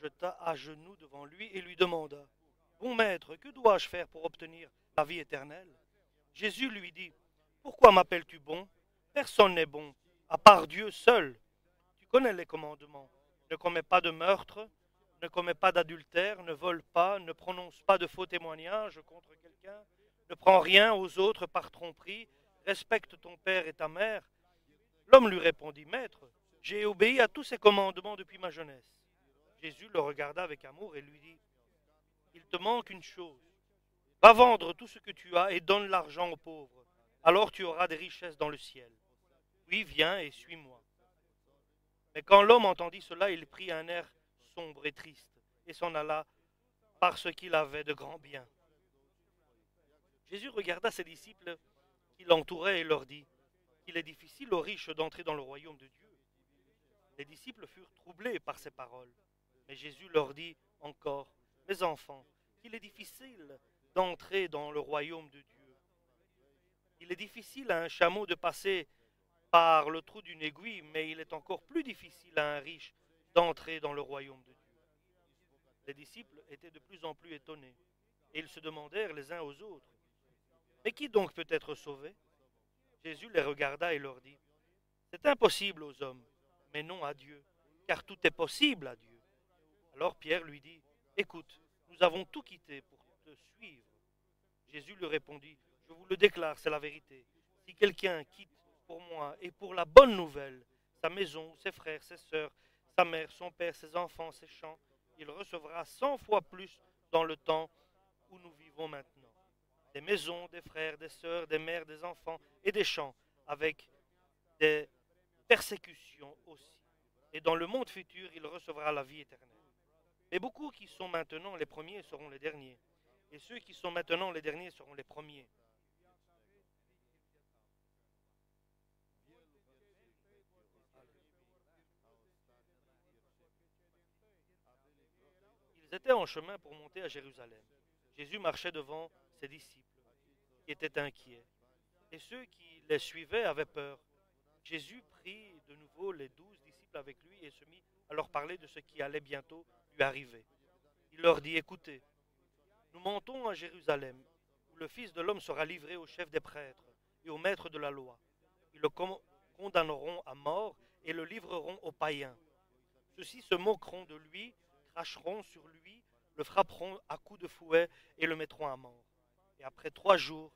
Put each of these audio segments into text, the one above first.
jeta à genoux devant lui et lui demanda, Bon maître, que dois-je faire pour obtenir la vie éternelle? Jésus lui dit, Pourquoi m'appelles-tu bon? Personne n'est bon, à part Dieu seul. Tu connais les commandements. Ne commets pas de meurtre, ne commets pas d'adultère, ne vole pas, ne prononce pas de faux témoignages contre quelqu'un, ne prends rien aux autres par tromperie, respecte ton père et ta mère. L'homme lui répondit, Maître, j'ai obéi à tous ces commandements depuis ma jeunesse. Jésus le regarda avec amour et lui dit, Il te manque une chose. Va vendre tout ce que tu as et donne l'argent aux pauvres. Alors tu auras des richesses dans le ciel. Puis viens et suis-moi. Mais quand l'homme entendit cela, il prit un air sombre et triste et s'en alla parce qu'il avait de grands biens. Jésus regarda ses disciples qui l'entouraient et leur dit qu'il est difficile aux riches d'entrer dans le royaume de Dieu. Les disciples furent troublés par ces paroles. Mais Jésus leur dit encore, Mes enfants, qu'il est difficile d'entrer dans le royaume de Dieu. Il est difficile à un chameau de passer par le trou d'une aiguille, mais il est encore plus difficile à un riche d'entrer dans le royaume de Dieu. Les disciples étaient de plus en plus étonnés, et ils se demandèrent les uns aux autres, Mais qui donc peut être sauvé? Jésus les regarda et leur dit, C'est impossible aux hommes, mais non à Dieu, car tout est possible à Dieu. Alors Pierre lui dit, Écoute, nous avons tout quitté pour te suivre. Jésus lui répondit, Je vous le déclare, c'est la vérité. Si quelqu'un quitte pour moi et pour la bonne nouvelle sa maison, ses frères, ses sœurs, sa mère, son père, ses enfants, ses champs, il recevra 100 fois plus dans le temps où nous vivons maintenant. Des maisons, des frères, des sœurs, des mères, des enfants et des champs, avec des persécutions aussi. Et dans le monde futur, il recevra la vie éternelle. Mais beaucoup qui sont maintenant les premiers seront les derniers, et ceux qui sont maintenant les derniers seront les premiers. Ils étaient en chemin pour monter à Jérusalem. Jésus marchait devant ses disciples, qui étaient inquiets, et ceux qui les suivaient avaient peur. Jésus prit de nouveau les 12 disciples avec lui et se mit à leur parler de ce qui allait bientôt lui arriver. Il leur dit, Écoutez, nous montons à Jérusalem, où le Fils de l'homme sera livré aux chefs des prêtres et aux maîtres de la loi. Ils le condamneront à mort et le livreront aux païens. Ceux-ci se moqueront de lui, cracheront sur lui, le frapperont à coups de fouet et le mettront à mort. Et après 3 jours,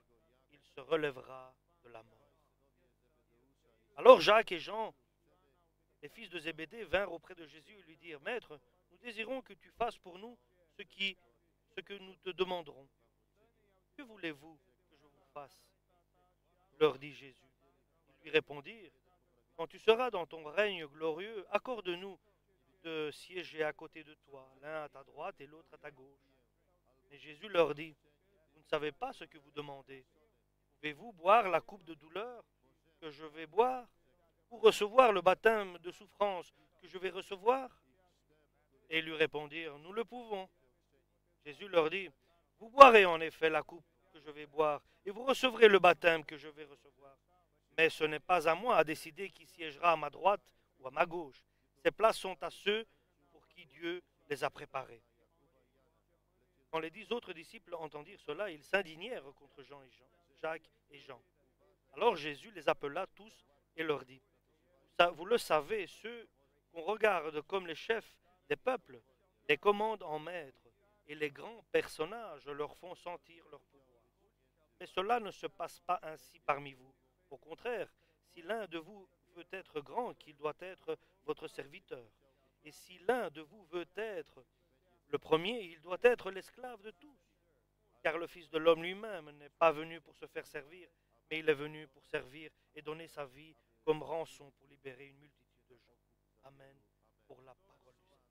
il se relèvera de la mort. Alors Jacques et Jean, les fils de Zébédée, vinrent auprès de Jésus et lui dirent, Maître, nous désirons que tu fasses pour nous ce que nous te demanderons. Que voulez-vous que je vous fasse? Leur dit Jésus. Ils lui répondirent, Quand tu seras dans ton règne glorieux, accorde-nous de siéger à côté de toi, l'un à ta droite et l'autre à ta gauche. Mais Jésus leur dit, Vous ne savez pas ce que vous demandez. Pouvez-vous boire la coupe de douleur que je vais boire, ou recevoir le baptême de souffrance que je vais recevoir? Et ils lui répondirent, Nous le pouvons. Jésus leur dit, Vous boirez en effet la coupe que je vais boire, et vous recevrez le baptême que je vais recevoir. Mais ce n'est pas à moi à décider qui siégera à ma droite ou à ma gauche. Ces places sont à ceux pour qui Dieu les a préparées. Quand les 10 autres disciples entendirent cela, ils s'indignèrent contre Jacques et Jean. Alors Jésus les appela tous et leur dit, Vous le savez, ceux qu'on regarde comme les chefs des peuples les commandent en maître, et les grands personnages leur font sentir leur pouvoir. Mais cela ne se passe pas ainsi parmi vous. Au contraire, si l'un de vous veut être grand, qu'il doit être votre serviteur. Et si l'un de vous veut être le premier, il doit être l'esclave de tous. Car le Fils de l'homme lui-même n'est pas venu pour se faire servir, mais il est venu pour servir et donner sa vie comme rançon pour libérer une multitude de gens. Amen. Pour la parole du Seigneur.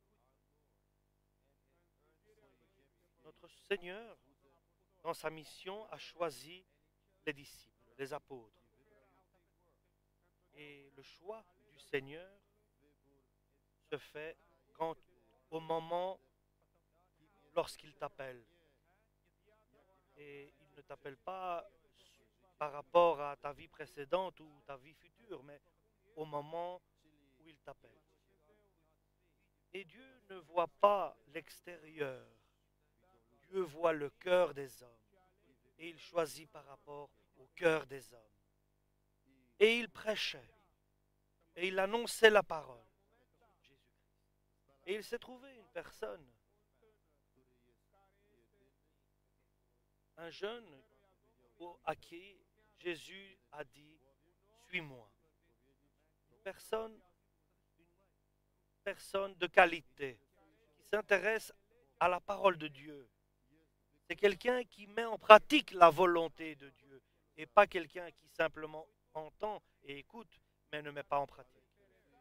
Notre Seigneur, dans sa mission, a choisi les disciples, les apôtres. Et le choix du Seigneur se fait au moment lorsqu'il t'appelle. Et il ne t'appelle pas par rapport à ta vie précédente ou ta vie future, mais au moment où il t'appelle. Et Dieu ne voit pas l'extérieur. Dieu voit le cœur des hommes et il choisit par rapport au cœur des hommes. Et il prêchait et il annonçait la parole. Et il s'est trouvé une personne, un jeune à qui Jésus a dit, suis-moi. Une personne de qualité qui s'intéresse à la parole de Dieu. C'est quelqu'un qui met en pratique la volonté de Dieu et pas quelqu'un qui simplement entend et écoute mais ne met pas en pratique.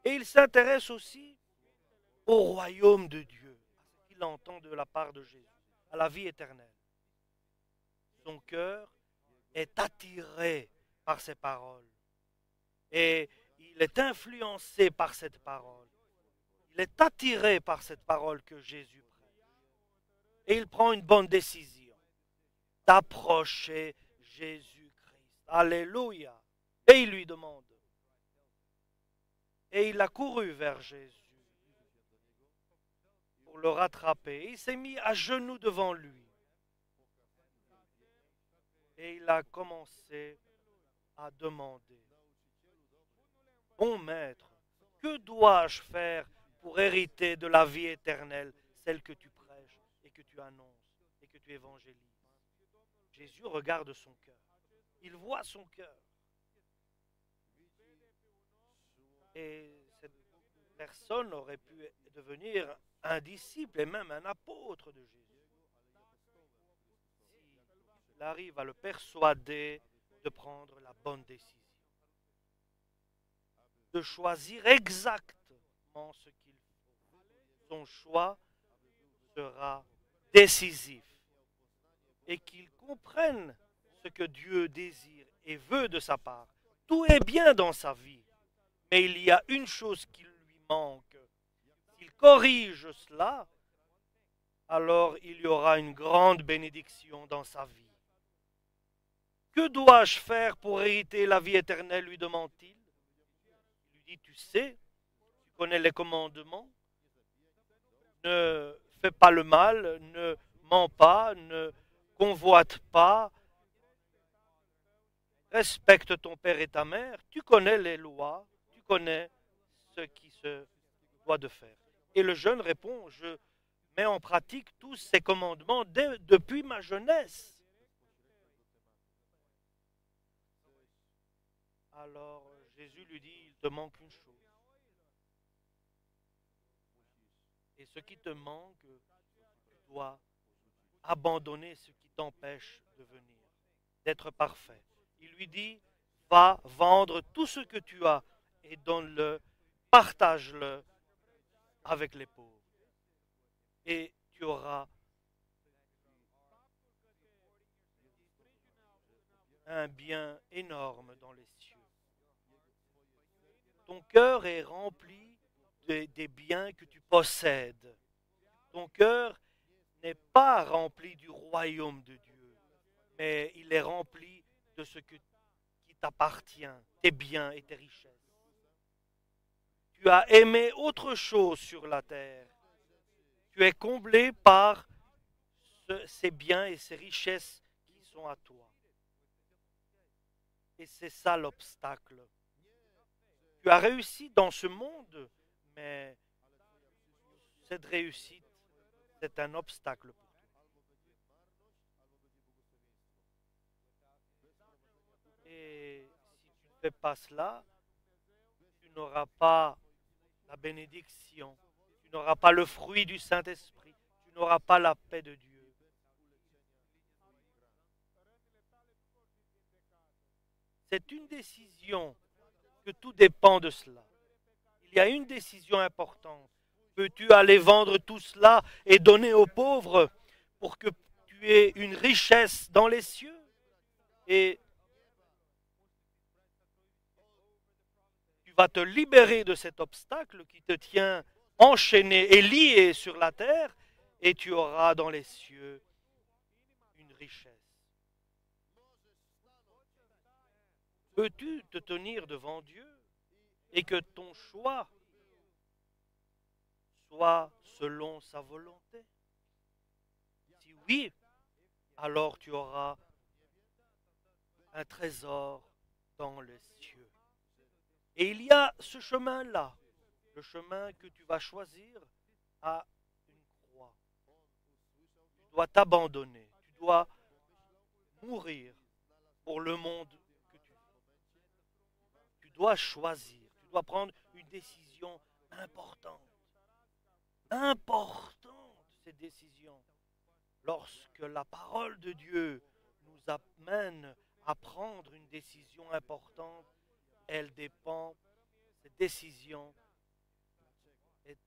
Et il s'intéresse aussi au royaume de Dieu, à ce qu'il entend de la part de Jésus, à la vie éternelle. Son cœur est attiré par ces paroles et il est influencé par cette parole. Il est attiré par cette parole que Jésus prêche. Et il prend une bonne décision d'approcher Jésus-Christ. Alléluia. Et il lui demande. Et il a couru vers Jésus pour le rattraper. Il s'est mis à genoux devant lui. Et il a commencé à demander. Bon maître, que dois-je faire pour hériter de la vie éternelle, celle que tu prêches et que tu annonces et que tu évangélises? Jésus regarde son cœur. Il voit son cœur. Et cette personne aurait pu devenir un disciple et même un apôtre de Jésus. S'il arrive à le persuader de prendre la bonne décision, de choisir exactement ce qu'il faut. Son choix sera décisif et qu'il comprenne ce que Dieu désire et veut de sa part. Tout est bien dans sa vie, mais il y a une chose qui lui manque. S'il corrige cela, alors il y aura une grande bénédiction dans sa vie. Que dois-je faire pour hériter la vie éternelle, lui demande-t-il. Il lui dit, tu sais, tu connais les commandements, ne fais pas le mal, ne mens pas, ne convoite pas, respecte ton père et ta mère, tu connais les lois, tu connais ce qui se doit de faire. Et le jeune répond, je mets en pratique tous ces commandements depuis ma jeunesse. Alors Jésus lui dit, il te manque une chose. Et ce qui te manque, tu dois abandonner ce qui t'empêche de venir, d'être parfait. Il lui dit, va vendre tout ce que tu as et donne-le, partage-le avec les pauvres. Et tu auras un bien énorme dans les cieux. Ton cœur est rempli des biens que tu possèdes. Ton cœur n'est pas rempli du royaume de Dieu, mais il est rempli de ce qui t'appartient, tes biens et tes richesses. Tu as aimé autre chose sur la terre. Tu es comblé par ces biens et ces richesses qui sont à toi. Et c'est ça l'obstacle. Tu as réussi dans ce monde, mais cette réussite, c'est un obstacle pour toi. Et si tu ne fais pas cela, tu n'auras pas la bénédiction, tu n'auras pas le fruit du Saint-Esprit, tu n'auras pas la paix de Dieu. C'est une décision que tout dépend de cela. Il y a une décision importante. Peux-tu aller vendre tout cela et donner aux pauvres pour que tu aies une richesse dans les cieux? Et tu vas te libérer de cet obstacle qui te tient enchaîné et lié sur la terre et tu auras dans les cieux une richesse. Peux-tu te tenir devant Dieu et que ton choix soit selon sa volonté? Si oui, alors tu auras un trésor dans les cieux. Et il y a ce chemin-là, le chemin que tu vas choisir à une croix. Tu dois t'abandonner, tu dois mourir pour le monde que tu veux. Tu dois choisir, tu dois prendre une décision importante. Importante, cette décision. Lorsque la parole de Dieu nous amène à prendre une décision importante, elle dépend, cette décision est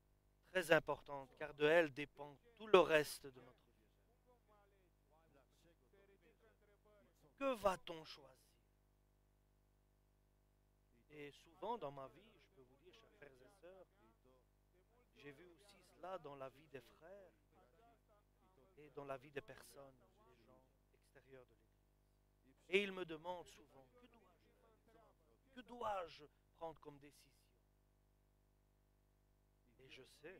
très importante car de elle dépend tout le reste de notre vie. Que va-t-on choisir? Et souvent dans ma vie, je peux vous dire, chers frères et sœurs, j'ai vu aussi cela dans la vie des frères et dans la vie des personnes, des gens extérieurs de l'Église. Et ils me demandent souvent, que dois-je prendre comme décision? Et je sais,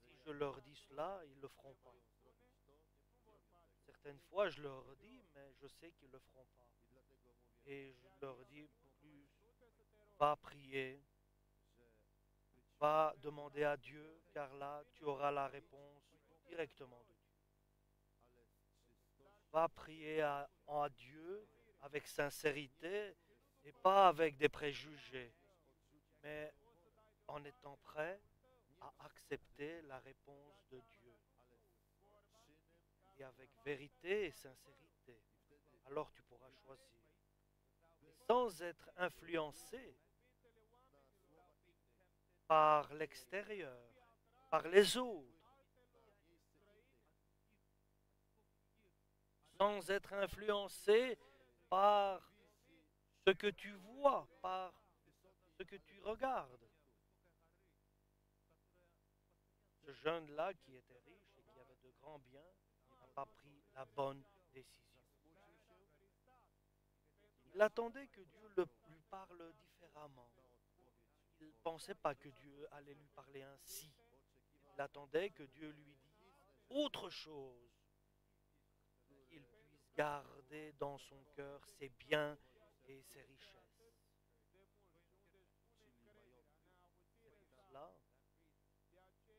si je leur dis cela, ils ne le feront pas. Certaines fois, je leur dis, mais je sais qu'ils ne le feront pas. Et je leur dis plus, va prier, va demander à Dieu, car là, tu auras la réponse directement de Dieu. Va prier à Dieu avec sincérité et pas avec des préjugés, mais en étant prêt à accepter la réponse de Dieu. Et avec vérité et sincérité, alors tu pourras choisir. Et sans être influencé par l'extérieur, par les autres, sans être influencé par ce que tu vois, par ce que tu regardes. Ce jeune-là qui était riche et qui avait de grands biens n'a pas pris la bonne décision. Il attendait que Dieu lui parle différemment. Il ne pensait pas que Dieu allait lui parler ainsi. Il attendait que Dieu lui dise autre chose, qu'il puisse garder dans son cœur ses biens et ses richesses. C'est pour cela,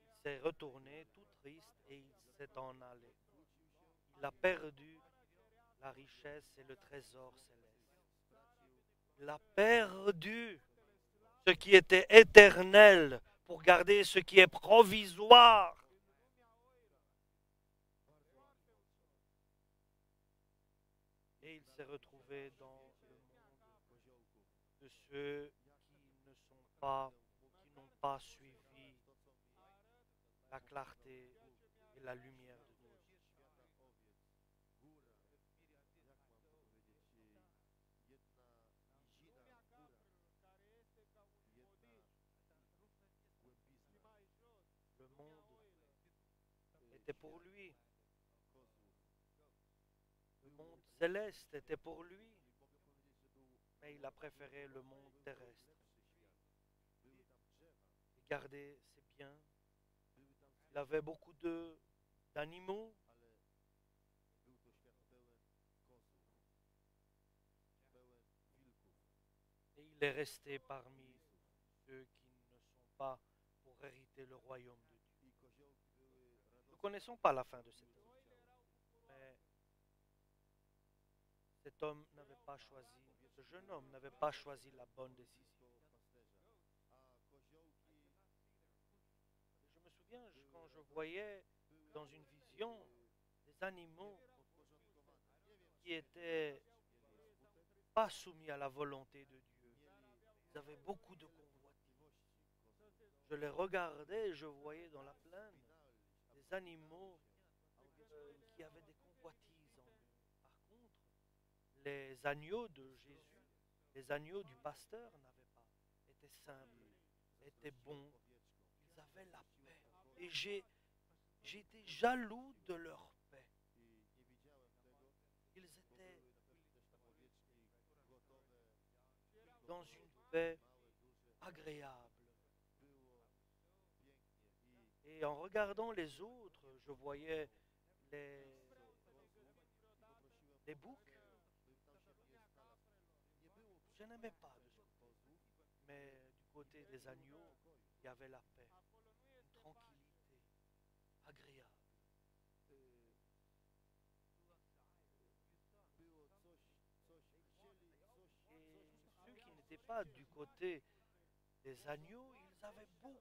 il s'est retourné tout triste et il s'est en allé. Il a perdu la richesse et le trésor céleste. Il a perdu ce qui était éternel pour garder ce qui est provisoire. Et il s'est retrouvé dans le monde de ceux qui n'ont pas suivi la clarté et la lumière de Dieu. Le monde était pour lui. Le monde céleste était pour lui. Mais il a préféré le monde terrestre. Il gardait ses biens. Il avait beaucoup d'animaux. Et il est resté parmi ceux qui ne sont pas pour hériter le royaume de Dieu. Nous ne connaissons pas la fin de cet homme. Mais cet homme n'avait pas choisi, ce jeune homme n'avait pas choisi la bonne décision. Je me souviens quand je voyais dans une vision des animaux qui étaient pas soumis à la volonté de Dieu. Ils avaient beaucoup de convoitises. Je les regardais et je voyais dans la plaine des animaux qui avaient des convoitises en eux. Par contre, les agneaux de Jésus, les agneaux du pasteur n'avaient pas, étaient simples, étaient bons, ils avaient la paix. Et j'étais jaloux de leur paix. Ils étaient dans une paix agréable. Et en regardant les autres, je voyais les, les boucs. Je n'aimais pas de ce côté. Mais du côté des agneaux, il y avait la paix, une tranquillité agréable. Et ceux qui n'étaient pas du côté des agneaux, ils avaient beaucoup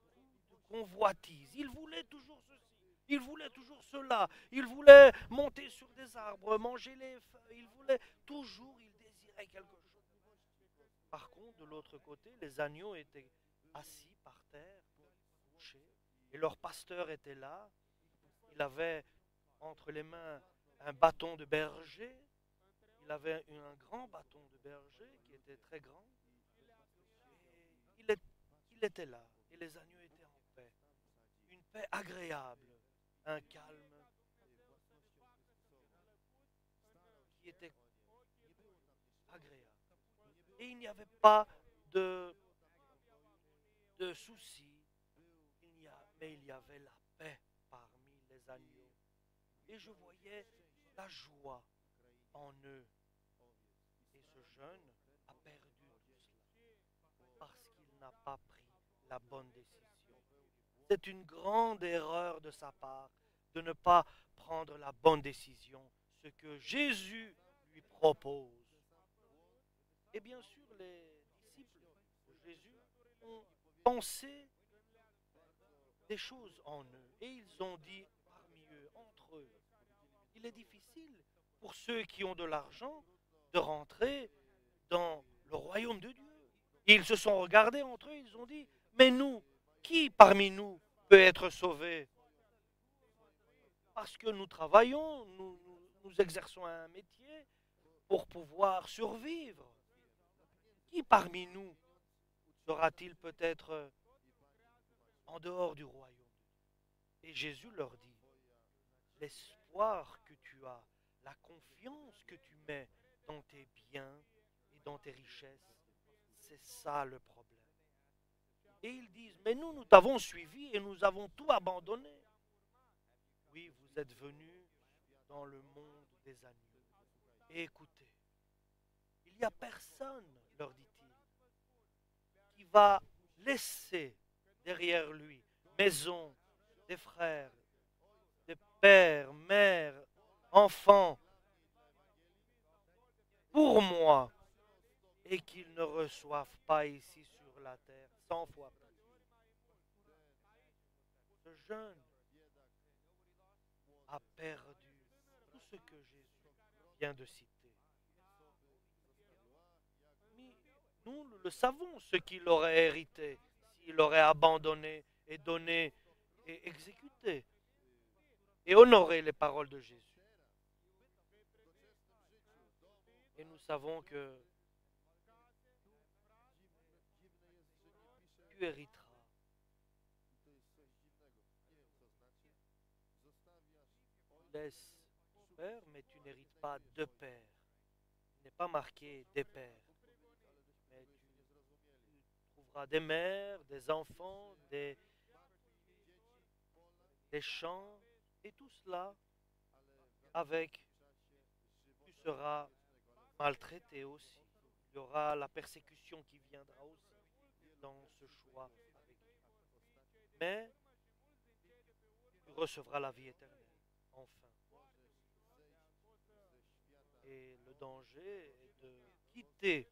de convoitises. Ils voulaient toujours ceci, ils voulaient toujours cela, ils voulaient monter sur des arbres, manger les feuilles, ils voulaient toujours, ils désiraient quelque chose. Par contre, de l'autre côté, les agneaux étaient assis par terre, couchés, et leur pasteur était là. Il avait entre les mains un bâton de berger, il avait un grand bâton de berger qui était très grand. Et il était là, et les agneaux étaient en paix. Une paix agréable, un calme qui était agréable. Et il n'y avait pas de, de soucis, mais il y avait la paix parmi les agneaux. Et je voyais la joie en eux. Et ce jeune a perdu tout cela parce qu'il n'a pas pris la bonne décision. C'est une grande erreur de sa part de ne pas prendre la bonne décision, ce que Jésus lui propose. Et bien sûr, les disciples de Jésus ont pensé des choses en eux et ils ont dit parmi eux, entre eux, il est difficile pour ceux qui ont de l'argent de rentrer dans le royaume de Dieu. Et ils se sont regardés entre eux, ils ont dit, mais nous, qui parmi nous peut être sauvé? Parce que nous travaillons, nous exerçons un métier pour pouvoir survivre. Qui parmi nous sera-t-il peut-être en dehors du royaume? Et Jésus leur dit, l'espoir que tu as, la confiance que tu mets dans tes biens et dans tes richesses, c'est ça le problème. Et ils disent, mais nous t'avons suivi et nous avons tout abandonné. Oui, vous êtes venus dans le monde des agneaux. Et écoutez, il n'y a personne, leur dit-il, qui va laisser derrière lui maison, des frères, des pères, mères, enfants, pour moi, et qu'ils ne reçoivent pas ici sur la terre 100 fois plus. Ce jeune a perdu tout ce que Jésus vient de citer. Mais nous le savons, ce qu'il aurait hérité s'il aurait abandonné et donné et exécuté et honoré les paroles de Jésus. Et nous savons que tu hériteras. Tu laisses ton père, mais tu n'hérites pas de père. Il n'est pas marqué des pères. Mais tu trouveras des mères, des enfants, des champs, et tout cela avec, tu seras maltraité aussi. Il y aura la persécution qui viendra aussi dans ce choix avec Dieu. Mais tu recevras la vie éternelle, enfin. Et le danger est de quitter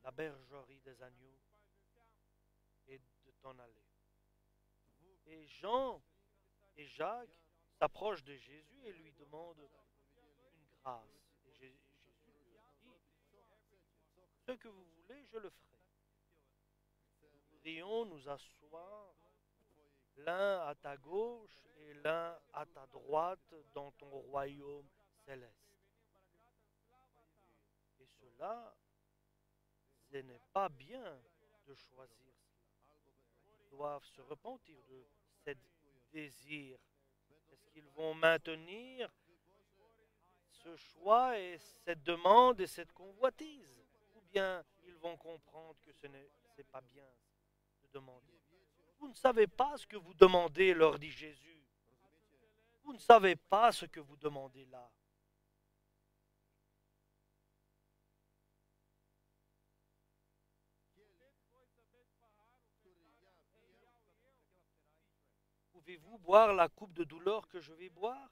la bergerie des agneaux et de t'en aller. Et Jean et Jacques s'approchent de Jésus et lui demandent une grâce. Et Jésus lui dit, ce que vous voulez, je le ferai. Nous voudrions nous asseoir l'un à ta gauche et l'un à ta droite dans ton royaume céleste. Et cela, ce n'est pas bien de choisir cela. Ils doivent se repentir de ce désir. Est-ce qu'ils vont maintenir ce choix et cette demande et cette convoitise? Ou bien ils vont comprendre que ce n'est pas bien de demander. Vous ne savez pas ce que vous demandez, leur dit Jésus. Vous ne savez pas ce que vous demandez là. Pouvez-vous boire la coupe de douleur que je vais boire?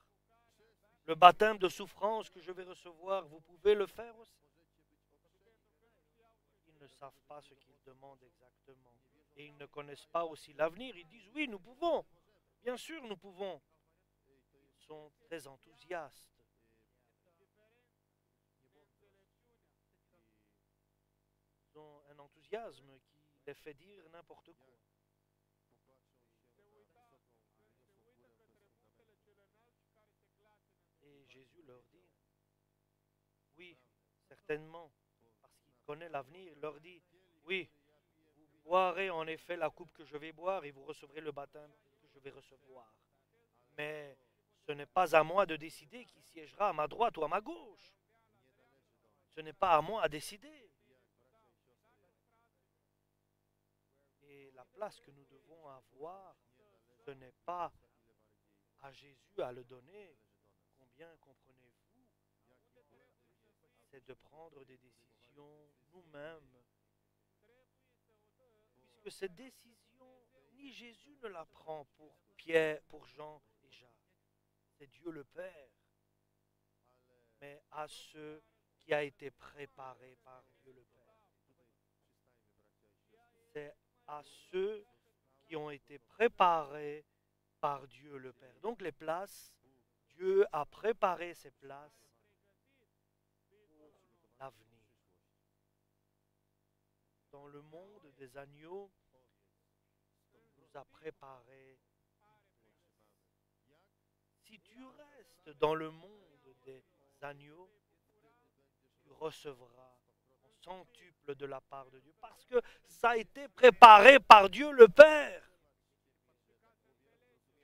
Le baptême de souffrance que je vais recevoir, vous pouvez le faire aussi? Ils ne savent pas ce qu'ils demandent exactement. Et ils ne connaissent pas aussi l'avenir. Ils disent, oui, nous pouvons. Bien sûr, nous pouvons. Ils sont très enthousiastes. Ils ont un enthousiasme qui les fait dire n'importe quoi. Et Jésus leur dit, oui, certainement, parce qu'il connaît l'avenir, il leur dit, oui, vous boirez en effet la coupe que je vais boire et vous recevrez le baptême que je vais recevoir. Mais ce n'est pas à moi de décider qui siégera à ma droite ou à ma gauche. Ce n'est pas à moi à décider. Et la place que nous devons avoir, ce n'est pas à Jésus à le donner. Combien comprenez-vous? C'est de prendre des décisions nous-mêmes. Puisque cette décision, ni Jésus ne la prend pour Pierre, pour Jean et Jacques. C'est Dieu le Père. Mais à ceux qui a été préparé par Dieu le Père. C'est à ceux qui ont été préparés par Dieu le Père. Donc les places, Dieu a préparé ces places pour l'avenir. Dans le monde des agneaux, il nous a préparé. Si tu restes dans le monde des agneaux, tu recevras en centuple de la part de Dieu, parce que ça a été préparé par Dieu le Père.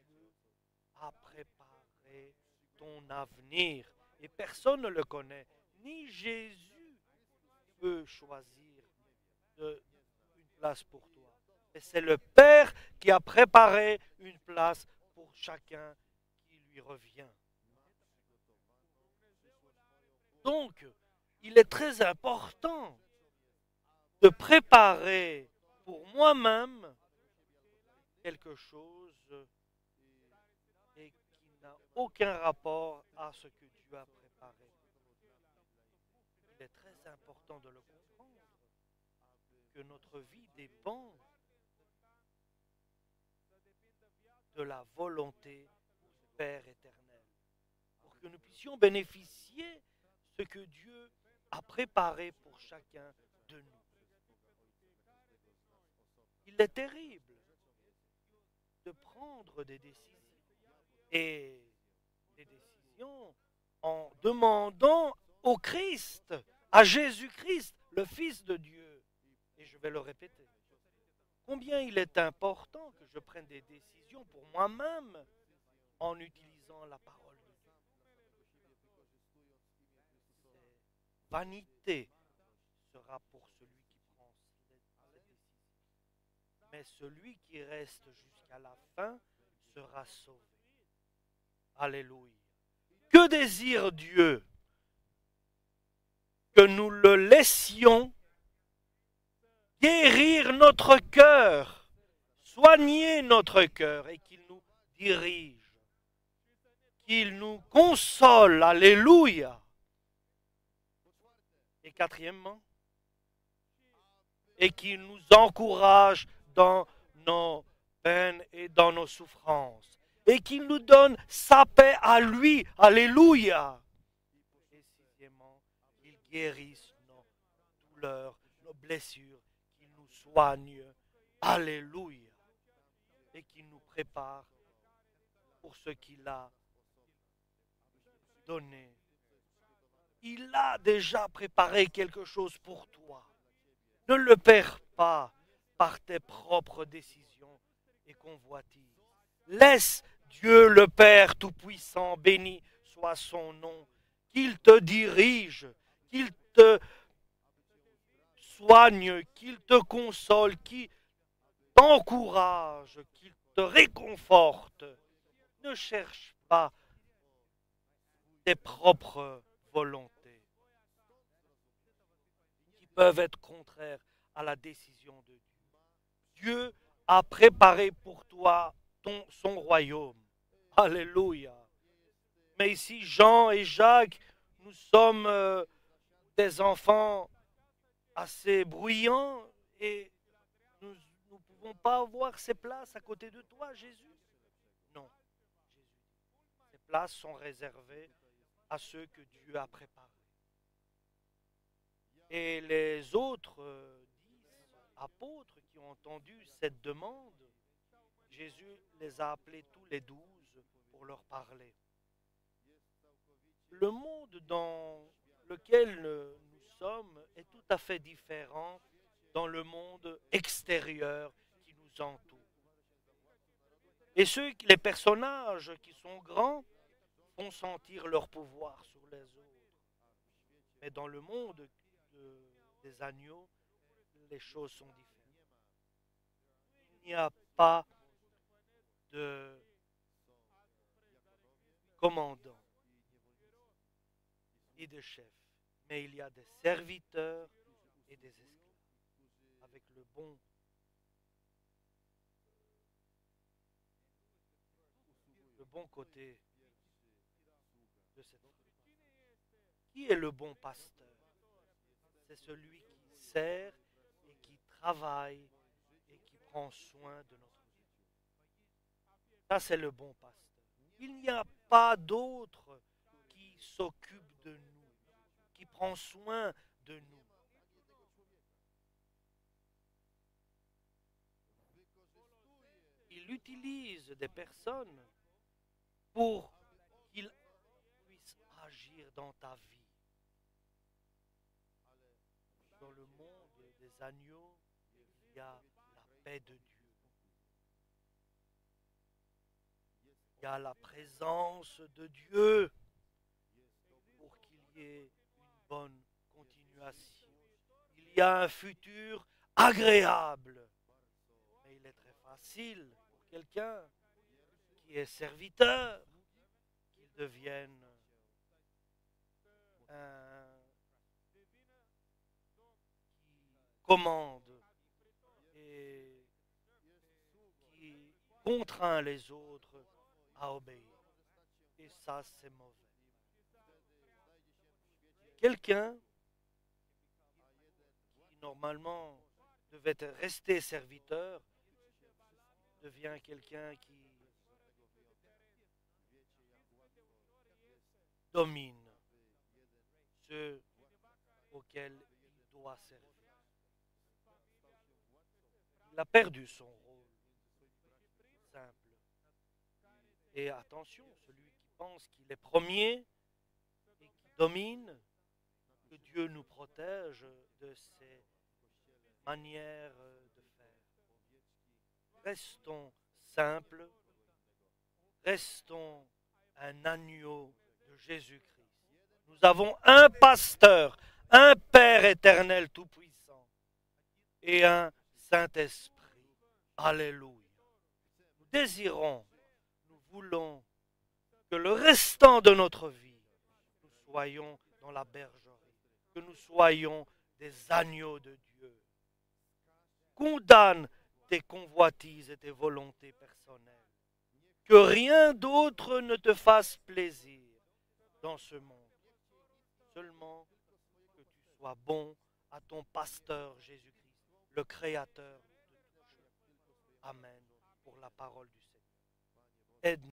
Dieu a préparé ton avenir et personne ne le connaît. Ni Jésus peut choisir une place pour toi. Et c'est le Père qui a préparé une place pour chacun qui lui revient. Donc, il est très important de préparer pour moi-même quelque chose et qui n'a aucun rapport à ce que Dieu a préparé. Il est très important de le comprendre, que notre vie dépend de la volonté du Père éternel, pour que nous puissions bénéficier ce que Dieu a préparé pour chacun de nous. Il est terrible de prendre des décisions et des décisions en demandant au Christ, à Jésus-Christ, le Fils de Dieu. Et je vais le répéter. Combien il est important que je prenne des décisions pour moi-même en utilisant la parole de Dieu. Vanité sera pour celui qui prend cette décision. Mais celui qui reste jusqu'à la fin sera sauvé. Alléluia. Que désire Dieu? Que nous le laissions guérir notre cœur, soigner notre cœur et qu'il nous dirige, qu'il nous console. Alléluia. Et quatrièmement, et qu'il nous encourage dans nos peines et dans nos souffrances. Et qu'il nous donne sa paix à lui. Alléluia. Et sixièmement, qu'il guérisse nos douleurs, nos blessures, qu'il nous soigne. Alléluia. Et qu'il nous prépare pour ce qu'il a donné. Il a déjà préparé quelque chose pour toi. Ne le perds pas par tes propres décisions et convoitises. Laisse Dieu le Père Tout-Puissant, béni soit son nom, qu'il te dirige, qu'il te soigne, qu'il te console, qu'il t'encourage, qu'il te réconforte. Ne cherche pas tes propres volontés qui peuvent être contraires à la décision de Dieu. Dieu a préparé pour toi son royaume. Alléluia. Mais ici, Jean et Jacques, nous sommes des enfants assez bruyants et nous ne pouvons pas avoir ces places à côté de toi, Jésus. Non, Jésus. Ces places sont réservées à ceux que Dieu a préparés. Et les autres 10 apôtres qui ont entendu cette demande, Jésus les a appelés tous les 12 pour leur parler. Le monde dans lequel nous sommes est tout à fait différent dans le monde extérieur qui nous entoure. Et les personnages qui sont grands font sentir leur pouvoir sur les autres. Mais dans le monde des agneaux, les choses sont différentes. Il n'y a pas de commandant et de chef, mais il y a des serviteurs et des esclaves, avec le bon côté de cette phrase. Qui est le bon pasteur? C'est celui qui sert et qui travaille et qui prend soin de notre vie. Ça, c'est le bon pasteur. Il n'y a pas d'autre qui s'occupe de nous, qui prend soin de nous. Il utilise des personnes pour qu'ils puissent agir dans ta vie. Dans le monde des agneaux, il y a la paix de Dieu. Il y a la présence de Dieu pour qu'il y ait une bonne continuation. Il y a un futur agréable. Mais il est très facile pour quelqu'un qui est serviteur qu'il devienne un qui commande et qui contraint les autres à obéir. Et ça, c'est mauvais. Quelqu'un qui normalement devait rester serviteur devient quelqu'un qui domine ceux auxquels il doit servir. Il a perdu son rôle simple. Et attention, celui qui pense qu'il est premier et qui domine, que Dieu nous protège de ces manières de faire. Restons simples, restons un agneau de Jésus-Christ. Nous avons un pasteur, un Père éternel tout-puissant et un Saint-Esprit. Alléluia. Nous désirons, nous voulons que le restant de notre vie, nous soyons dans la bergerie, que nous soyons des agneaux de Dieu. Condamne tes convoitises et tes volontés personnelles. Que rien d'autre ne te fasse plaisir dans ce monde. Seulement que tu sois bon à ton pasteur Jésus-Christ, le Créateur de toutes choses. Amen. Pour la parole du Seigneur. Aide-nous.